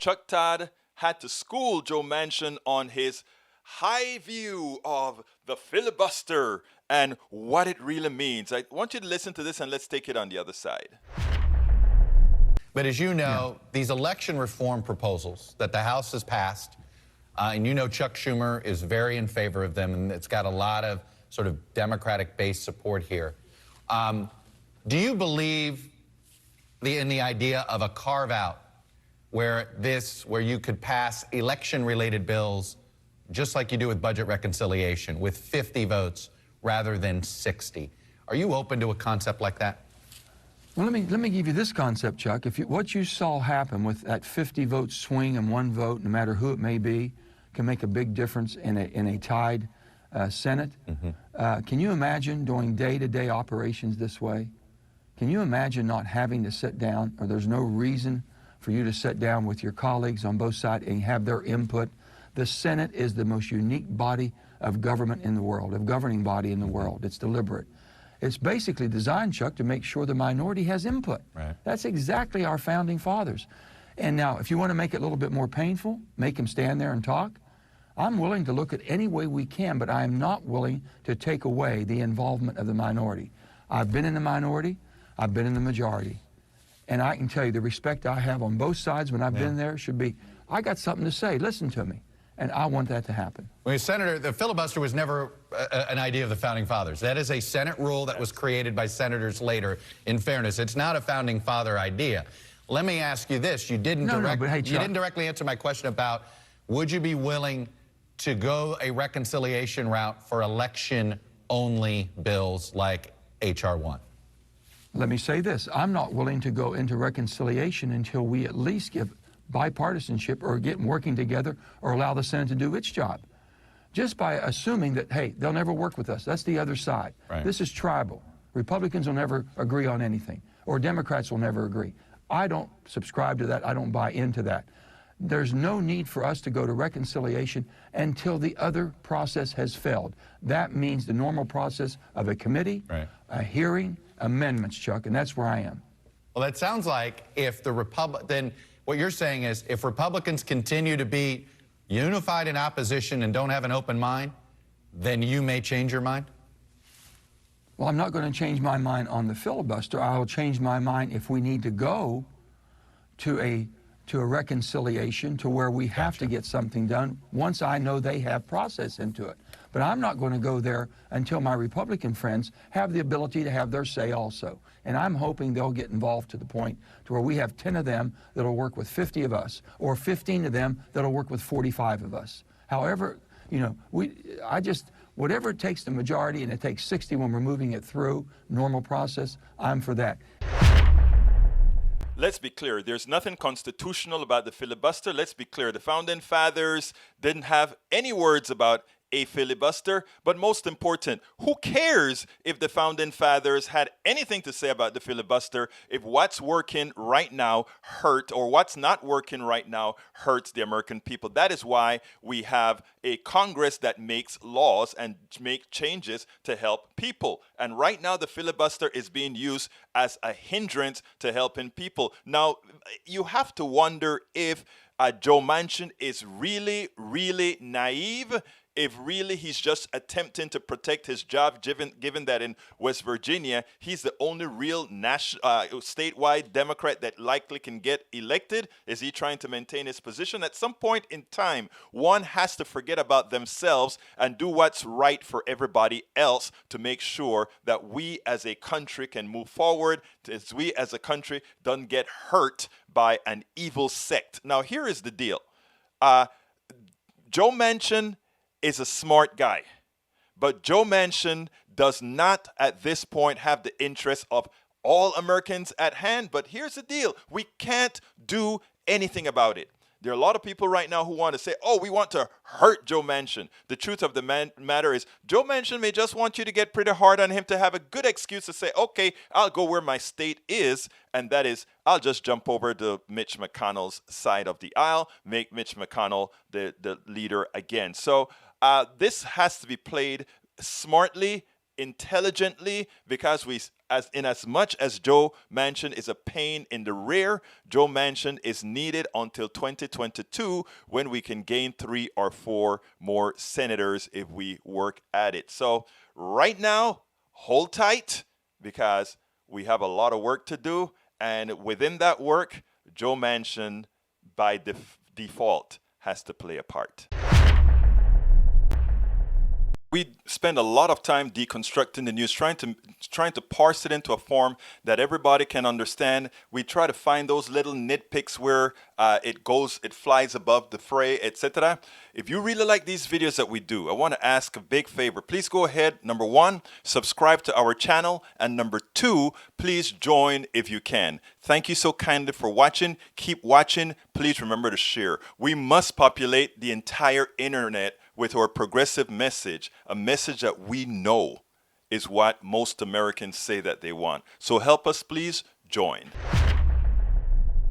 Chuck Todd had to school Joe Manchin on his high view of the filibuster and what it really means. I want you to listen to this and let's take it on the other side. But as you know, these election reform proposals that the House has passed, and you know Chuck Schumer is very in favor of them, and it's got a lot of sort of Democratic-based support here. Do you believe in the idea of a carve-out where you could pass election-related bills just like you do with budget reconciliation with 50 votes rather than 60? Are you open to a concept like that? Well, let me give you this concept, Chuck. What you saw happen with that 50-vote swing and one vote, no matter who it may be, can make a big difference in a tied Senate. Can you imagine doing day-to-day operations this way? Can you imagine not having to sit down, or there's no reason for you to sit down with your colleagues on both sides and have their input? The Senate is the most unique body of government in the world, of governing body in the world. It's deliberate. It's basically designed, Chuck, to make sure the minority has input. Right. That's exactly our founding fathers. And now, if you want to make it a little bit more painful, make them stand there and talk, I'm willing to look at any way we can, but I am not willing to take away the involvement of the minority. I've been in the minority, I've been in the majority. And I can tell you the respect I have on both sides when I've been there should be, I got something to say, listen to me. And I want that to happen. Well, Senator, the filibuster was never an idea of the Founding Fathers. That is a Senate rule that was created by senators later, in fairness. It's not a Founding Father idea. Let me ask you this. You didn't directly answer my question about would you be willing to go a reconciliation route for election-only bills like H.R. 1? Let me say this. I'm not willing to go into reconciliation until we at least give bipartisanship or get working together or allow the Senate to do its job. Just by assuming that, hey, they'll never work with us. That's the other side. Right. This is tribal. Republicans will never agree on anything, or Democrats will never agree. I don't subscribe to that. I don't buy into that. There's no need for us to go to reconciliation until the other process has failed. That means the normal process of a committee, a hearing, amendments, Chuck, and that's where I am. Well, that sounds like if then what you're saying is if Republicans continue to be unified in opposition and don't have an open mind, then you may change your mind? Well, I'm not going to change my mind on the filibuster. I'll change my mind if we need to go to a reconciliation to where we have to get something done once I know they have process into it. But I'm not going to go there until my Republican friends have the ability to have their say also. And I'm hoping they'll get involved to the point to where we have 10 of them that'll work with 50 of us, or 15 of them that'll work with 45 of us. However, you know, whatever it takes the majority, and it takes 60 when we're moving it through normal process, I'm for that. Let's be clear, there's nothing constitutional about the filibuster. Let's be clear, the Founding Fathers didn't have any words about a filibuster, but most important, who cares if the Founding Fathers had anything to say about the filibuster if what's working right now or what's not working right now hurts the American people? That is why we have a Congress that makes laws and make changes to help people. And right now the filibuster is being used as a hindrance to helping people. Now, you have to wonder if Joe Manchin is really, really naive, if really he's just attempting to protect his job, given that in West Virginia, he's the only real statewide Democrat that likely can get elected. Is he trying to maintain his position? At some point in time, one has to forget about themselves and do what's right for everybody else to make sure that we as a country can move forward, as we as a country don't get hurt by an evil sect. Now, here is the deal. Joe Manchin is a smart guy, but Joe Manchin does not at this point have the interest of all Americans at hand. But here's the deal. We can't do anything about it. There are a lot of people right now who want to say, oh, we want to hurt Joe Manchin. The truth of the matter is Joe Manchin may just want you to get pretty hard on him to have a good excuse to say, okay, I'll go where my state is, and that is I'll just jump over to Mitch McConnell's side of the aisle, make Mitch McConnell the leader again. So this has to be played smartly, intelligently, because we as much as Joe Manchin is a pain in the rear, Joe Manchin is needed until 2022 when we can gain 3 or 4 more senators if we work at it. So right now, hold tight because we have a lot of work to do. And within that work, Joe Manchin, by default, has to play a part. We spend a lot of time deconstructing the news, trying to parse it into a form that everybody can understand. We try to find those little nitpicks where it flies above the fray, etc. If you really like these videos that we do, I want to ask a big favor. Please go ahead, number 1, subscribe to our channel, and number 2, please join if you can. Thank you so kindly for watching. Keep watching. Please remember to share. We must populate the entire internet with our progressive message, a message that we know is what most Americans say that they want. So help us, please join.